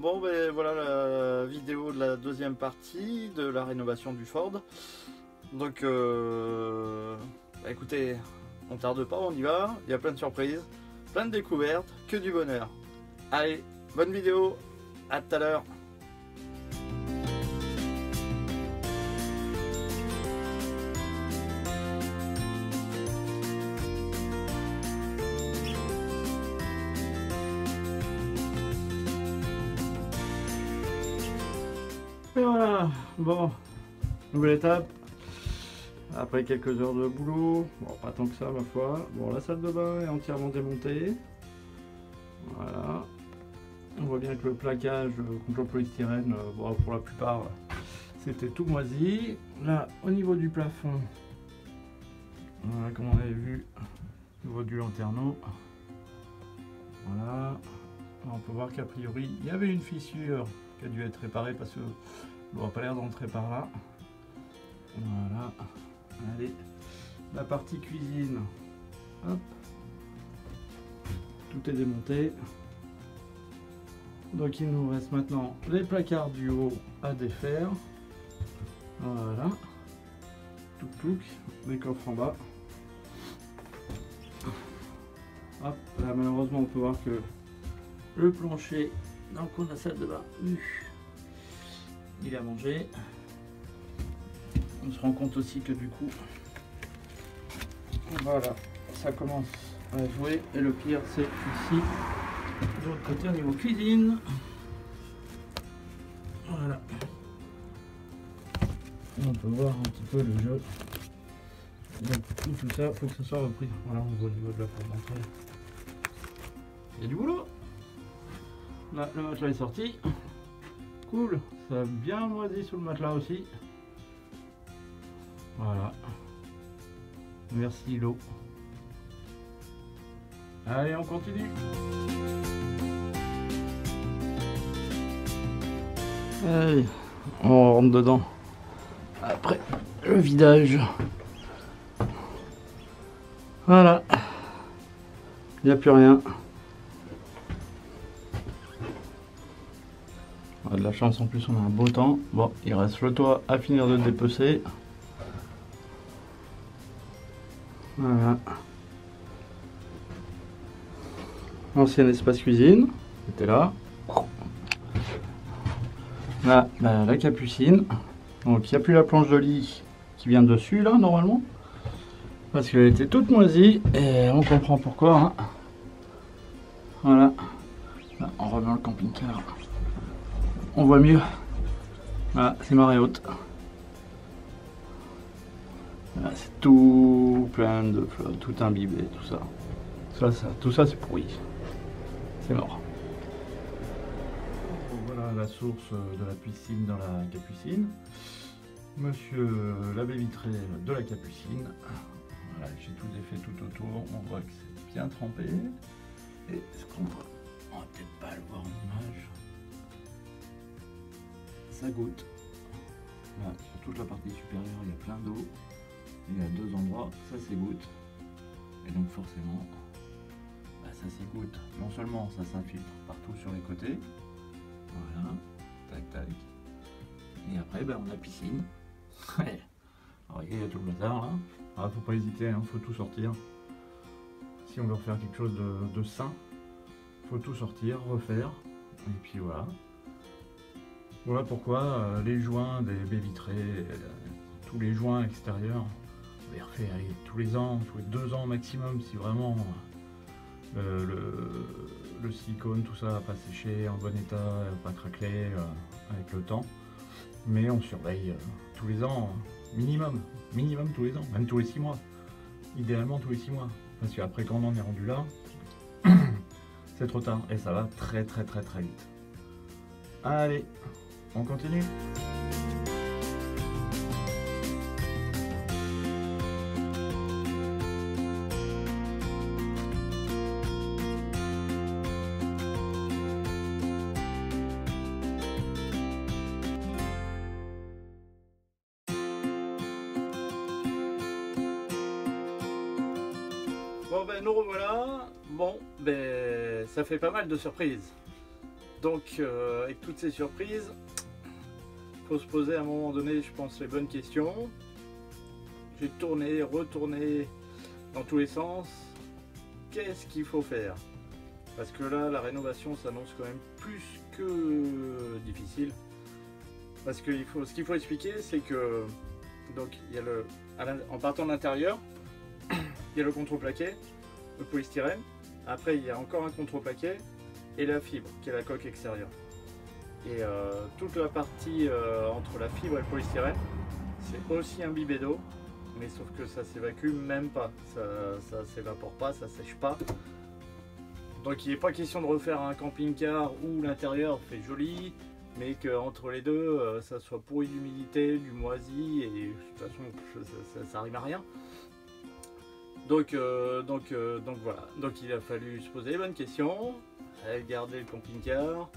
bon ben voilà la vidéo de la deuxième partie de la rénovation du Ford. Donc bah, écoutez, on tarde pas, on y va, il y a plein de surprises, plein de découvertes, que du bonheur. Allez, bonne vidéo, à tout à l'heure. Et voilà, bon, nouvelle étape, après quelques heures de boulot, bon pas tant que ça ma foi, bon la salle de bain est entièrement démontée, voilà, on voit bien que le plaquage contre le polystyrène, bon, pour la plupart c'était tout moisi, là au niveau du plafond, voilà, comme on avait vu, au niveau du lanterneau, voilà, on peut voir qu'a priori il y avait une fissure qui a dû être réparée parce que on n'a pas l'air d'entrer par là. Voilà, allez, la partie cuisine, hop, tout est démonté. Donc il nous reste maintenant les placards du haut à défaire. Voilà, tout, les coffres en bas. Hop, là malheureusement on peut voir que le plancher dans le coin de la salle de bain, il a mangé. On se rend compte aussi que du coup, voilà, ça commence à jouer. Et le pire, c'est ici, de l'autre côté, au niveau cuisine. Voilà. On peut voir un petit peu le jeu. Donc, tout ça, il faut que ça soit repris. Voilà, on voit au niveau de la porte d'entrée. Il y a du boulot. Là, le matelas est sorti. Cool, ça a bien moisi sous le matelas aussi. Voilà. Merci l'eau. Allez, on continue. Allez, on rentre dedans. Après le vidage. Voilà. Il n'y a plus rien. On a de la chance, en plus on a un beau temps. Bon, il reste le toit à finir de dépecer. Voilà. Ancien espace cuisine, c'était là. Là, la capucine. Donc il n'y a plus la planche de lit qui vient dessus là normalement. Parce qu'elle était toute moisie et on comprend pourquoi. Hein. Voilà. Là, on remet le camping-car. On voit mieux. Voilà, c'est marée haute. C'est tout plein de flotte, tout imbibé, tout ça. Tout ça c'est pourri. C'est mort. Voilà la source de la piscine dans la capucine. Monsieur la baie vitrée de la capucine. Voilà, j'ai tout défait tout autour. On voit que c'est bien trempé. Et ce qu'on voit, on va peut-être pas le voir en image. Ça goutte. Là, sur toute la partie supérieure, il y a plein d'eau. Il y a deux endroits, ça s'égoutte. Et donc forcément, ça s'égoutte. Non seulement ça s'infiltre partout sur les côtés. Voilà. Tac tac. Et après, on a piscine. Alors il y a tout le bazar là. Alors, faut pas hésiter, hein, faut tout sortir. Si on veut refaire quelque chose de sain, faut tout sortir, refaire. Et puis voilà. Voilà pourquoi les joints des baies vitrées, tous les joints extérieurs, on les refait tous les ans, tous les 2 ans maximum, si vraiment le silicone, tout ça n'a pas séché, en bon état, pas craquelé avec le temps. Mais on surveille tous les ans, minimum tous les ans, même tous les 6 mois. Idéalement tous les 6 mois. Parce qu'après quand on en est rendu là, c'est trop tard et ça va très vite. Allez, on continue. Bon nous revoilà. Bon ça fait pas mal de surprises. Donc avec toutes ces surprises, faut se poser à un moment donné, je pense, les bonnes questions. J'ai tourné, retourné dans tous les sens. Qu'est-ce qu'il faut faire? Parce que là, la rénovation s'annonce quand même plus que difficile. Parce que ce qu'il faut expliquer, c'est que donc il y a en partant de l'intérieur, il y a le contreplaqué, le polystyrène. Après, il y a encore un contreplaqué et la fibre, qui est la coque extérieure. Et toute la partie entre la fibre et le polystyrène, c'est aussi imbibé d'eau, mais sauf que ça s'évacue même pas, ça s'évapore pas, ça sèche pas. Donc il n'est pas question de refaire un camping-car où l'intérieur fait joli, mais qu'entre les deux, ça soit pourri d'humidité, du moisi, et de toute façon ça rime à rien. Donc voilà, donc il a fallu se poser les bonnes questions, garder le camping-car,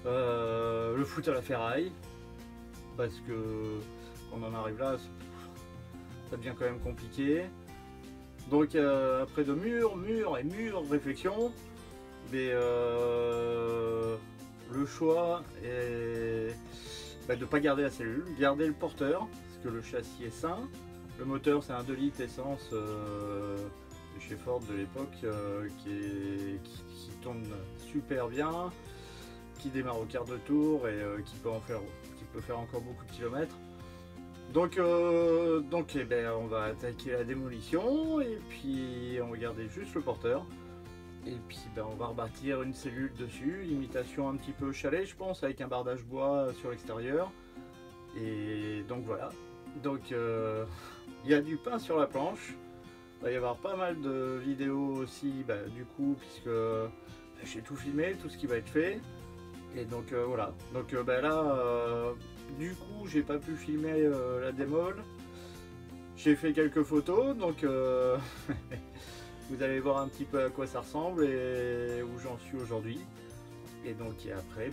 le foutre à la ferraille, parce que on en arrive là, ça devient quand même compliqué. Donc après de mûres réflexions, mais le choix est de ne pas garder la cellule, garder le porteur, parce que le châssis est sain. Le moteur, c'est un 2 litres essence de chez Ford de l'époque qui tourne super bien, qui démarre au quart de tour et qui peut faire encore beaucoup de kilomètres. Donc eh ben, on va attaquer la démolition et puis on va garder juste le porteur. Et puis ben, on va rebâtir une cellule dessus, imitation un petit peu chalet je pense, avec un bardage bois sur l'extérieur. Et donc voilà. Donc il y a du pain sur la planche. Il va y avoir pas mal de vidéos aussi du coup, puisque j'ai tout filmé, tout ce qui va être fait. Et donc voilà. Donc là du coup j'ai pas pu filmer la démol. J'ai fait quelques photos, donc vous allez voir un petit peu à quoi ça ressemble et où j'en suis aujourd'hui. Et donc après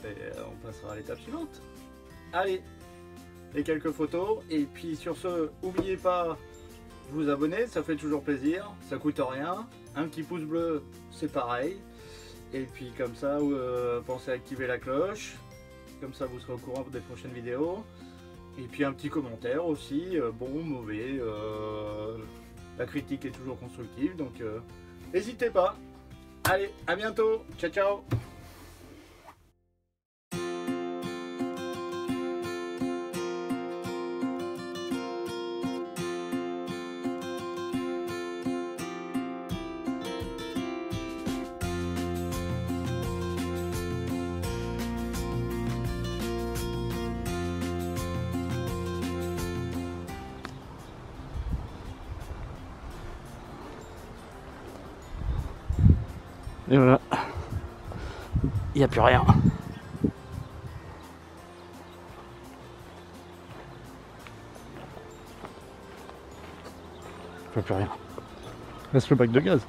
on passera à l'étape suivante. Allez, les quelques photos, et puis sur ce, n'oubliez pas de vous abonner, ça fait toujours plaisir, ça coûte rien. Un petit pouce bleu, c'est pareil. Et puis comme ça, pensez à activer la cloche, comme ça vous serez au courant des prochaines vidéos. Et puis un petit commentaire aussi, bon, mauvais, la critique est toujours constructive, donc n'hésitez pas. Allez, à bientôt, ciao ciao. Et voilà, il n'y a plus rien. Il n'y a plus rien. Reste le bac de gaz.